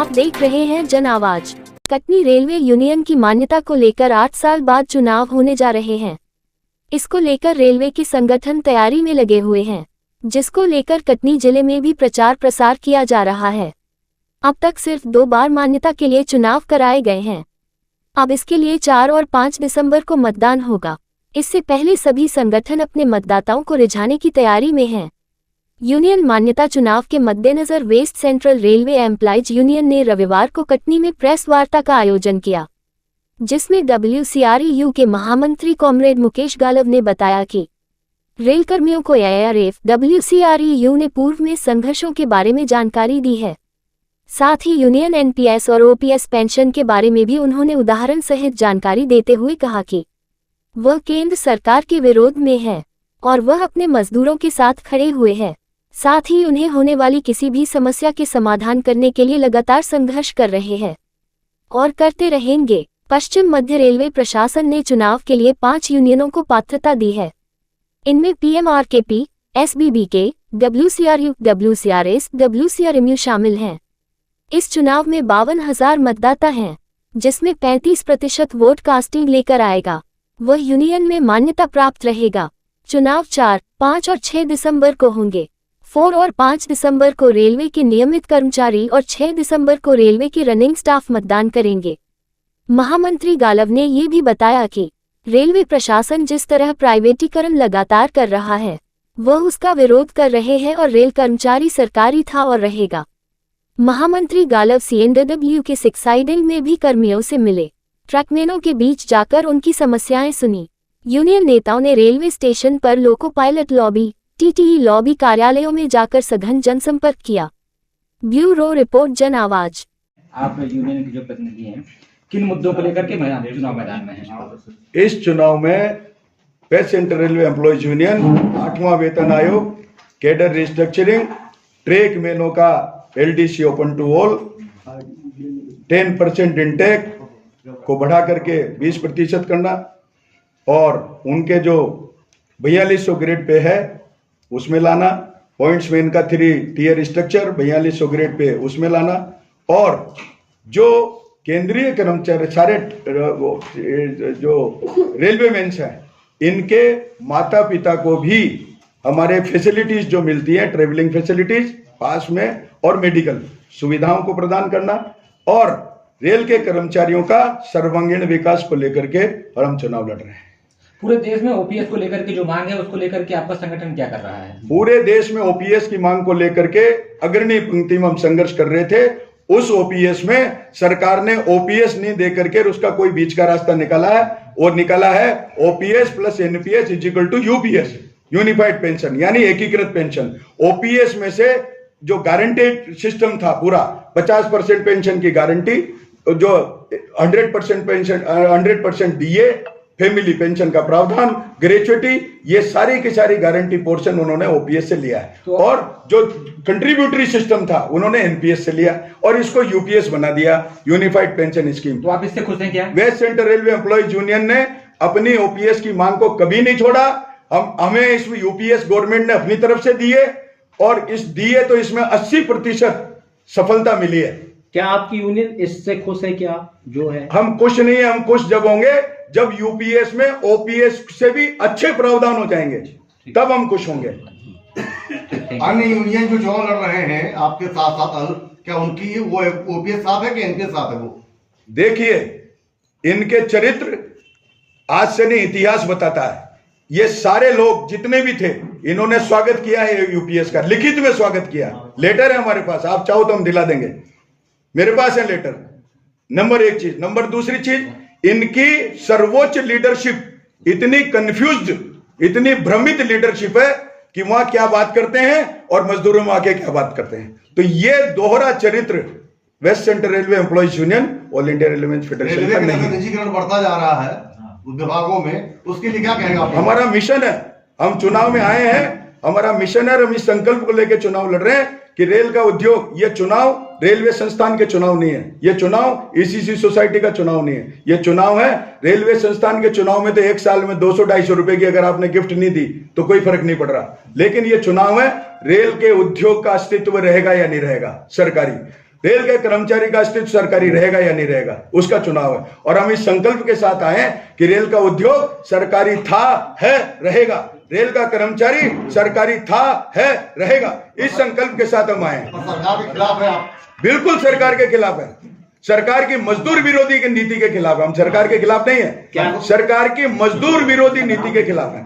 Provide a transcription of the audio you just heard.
आप देख रहे हैं जन आवाज। कटनी रेलवे यूनियन की मान्यता को लेकर 8 साल बाद चुनाव होने जा रहे हैं। इसको लेकर रेलवे की संगठन तैयारी में लगे हुए हैं, जिसको लेकर कटनी जिले में भी प्रचार प्रसार किया जा रहा है। अब तक सिर्फ 2 बार मान्यता के लिए चुनाव कराए गए हैं। अब इसके लिए 4 और 5 दिसंबर को मतदान होगा। इससे पहले सभी संगठन अपने मतदाताओं को रिझाने की तैयारी में हैं। यूनियन मान्यता चुनाव के मद्देनजर West Central Railway Employees Union ने रविवार को कटनी में प्रेस वार्ता का आयोजन किया, जिसमें WCREU के महामंत्री कॉमरेड मुकेश गालव ने बताया कि रेल कर्मियों को ARF WCREU ने पूर्व में संघर्षों के बारे में जानकारी दी है। साथ ही यूनियन NPS और OPS पेंशन के बारे में भी उन्होंने उदाहरण सहित जानकारी देते हुए कहा कि वह केंद्र सरकार के विरोध में है और वह अपने मजदूरों के साथ खड़े हुए हैं। साथ ही उन्हें होने वाली किसी भी समस्या के समाधान करने के लिए लगातार संघर्ष कर रहे हैं और करते रहेंगे। पश्चिम मध्य रेलवे प्रशासन ने चुनाव के लिए 5 यूनियनों को पात्रता दी है। इनमें PMRKP, SBBK, WCRU, WCRS, WCRMU शामिल हैं। इस चुनाव में 52,000 मतदाता हैं, जिसमें 35% वोट कास्टिंग लेकर आएगा वह यूनियन में मान्यता प्राप्त रहेगा। चुनाव 4, 5 और 6 दिसंबर को होंगे। 4 और 5 दिसंबर को रेलवे के नियमित कर्मचारी और 6 दिसंबर को रेलवे के रनिंग स्टाफ मतदान करेंगे। महामंत्री गालव ने ये भी बताया कि रेलवे प्रशासन जिस तरह प्राइवेटीकरण लगातार कर रहा है, वह उसका विरोध कर रहे हैं और रेल कर्मचारी सरकारी था और रहेगा। महामंत्री गालव CNW के 6 साइडिंग में भी कर्मियों से मिले, ट्रकमैनों के बीच जाकर उनकी समस्याएं सुनी। यूनियन नेताओं ने रेलवे स्टेशन पर loco pilot lobby, TTE lobby कार्यालयों में जाकर सघन जनसंपर्क किया। ब्यूरो रिपोर्ट जन आवाज। आप यूनियन के जो प्रतिनिधि हैं, किन मुद्दों को लेकर के चुनाव मैदान में हैं? इस चुनाव में West Central Railway Employees Union, 8वां वेतन आयोग, कैडर रिस्ट्रक्चरिंग, ट्रेक मैनों का LDC open to all, 10% intake को बढ़ा करके 20% करना और उनके जो 4200 ग्रेड पे है उसमें लाना, पॉइंट्स में इनका 3 टियर स्ट्रक्चर 4200 ग्रेड पे उसमें लाना और जो केंद्रीय कर्मचारी सारे जो रेलवे मेंस हैं, इनके माता पिता को भी हमारे फैसिलिटीज जो मिलती है, ट्रेवलिंग फैसिलिटीज पास में और मेडिकल सुविधाओं को प्रदान करना और रेल के कर्मचारियों का सर्वांगीण विकास को लेकर के हम चुनाव लड़ रहे हैं। पूरे देश में OPS को लेकर के जो मांग है, उसको लेकर के आपका संगठन क्या कर रहा है? पूरे देश में OPS की मांग को लेकर के अग्रणी पंक्ति में हम संघर्ष कर रहे थे। उस OPS में सरकार ने OPS नहीं दे करके उसका कोई बीच का रास्ता निकाला है और निकाला है OPS plus NPS = UPS, unified pension, यानी एकीकृत पेंशन। OPS में से जो गारंटेड सिस्टम था पूरा 50% पेंशन की गारंटी, जो 100% पेंशन, 100% DA, फैमिली पेंशन का प्रावधान, ग्रेचुइटी, ये सारी की सारी गारंटी पोर्शन उन्होंने OPS से लिया है और जो कंट्रीब्यूटरी सिस्टम था उन्होंने NPS से लिया और इसको UPS बना दिया, यूनिफाइड पेंशन स्कीम। तो आप इससे खुश हैं क्या? West Central Railway Employees Union ने अपनी OPS की मांग को कभी नहीं छोड़ा। हमें इस UPS गवर्नमेंट ने अपनी तरफ से दिए और इस दिए तो इसमें 80% सफलता मिली है। क्या आपकी यूनियन इससे खुश है? क्या जो है हम खुश नहीं है। हम खुश जब होंगे जब UPS में OPS से भी अच्छे प्रावधान हो जाएंगे, तब हम खुश होंगे। अन्य यूनियन जो चुनाव लड़ रहे हैं आपके साथ साथ, क्या उनकी वो OPS साथ है कि इनके साथ है? वो देखिए, इनके चरित्र आज से नहीं इतिहास बताता है। ये सारे लोग जितने भी थे, इन्होंने स्वागत किया है UPS का, लिखित में स्वागत किया। लेटर है हमारे पास, आप चाहो तो हम दिला देंगे, मेरे पास है लेटर। नंबर 1 चीज। नंबर 2 चीज, इनकी सर्वोच्च लीडरशिप इतनी कंफ्यूज्ड, इतनी भ्रमित लीडरशिप है कि वहां क्या बात करते हैं और मजदूरों में आके क्या बात करते हैं। तो ये दोहरा चरित्र West Central Railway Employees Union, All India Railway Federation का नहीं। निजीकरण बढ़ता जा रहा है विभागों में, उसके लिए क्या कहेगा? हमारा मिशन है, हम चुनाव में आए हैं, हमारा मिशन है, हम इस संकल्प को लेकर चुनाव लड़ रहे हैं कि रेल का उद्योग, ये चुनाव रेलवे संस्थान के चुनाव नहीं है, ये चुनाव ECC सोसाइटी का चुनाव नहीं है, ये चुनाव है रेलवे संस्थान के। चुनाव में तो 1 साल में 200-250 रुपए की अगर आपने गिफ्ट नहीं दी तो कोई फर्क नहीं पड़ रहा, लेकिन ये चुनाव है रेल के उद्योग का अस्तित्व रहेगा या नहीं रहेगा सरकारी। रेल के कर्मचारी का अस्तित्व सरकारी रहेगा या नहीं रहेगा, उसका चुनाव है। और हम इस संकल्प के साथ आए हैं कि रेल का उद्योग सरकारी था, है, रहेगा। रेल का कर्मचारी सरकारी था, है, रहेगा। इस संकल्प के साथ हम आए हैं। और सरकार के खिलाफ है आप? बिल्कुल सरकार के खिलाफ है। सरकार की मजदूर विरोधी की नीति के खिलाफ है। हम सरकार के खिलाफ नहीं है, सरकार की मजदूर विरोधी नीति के खिलाफ है।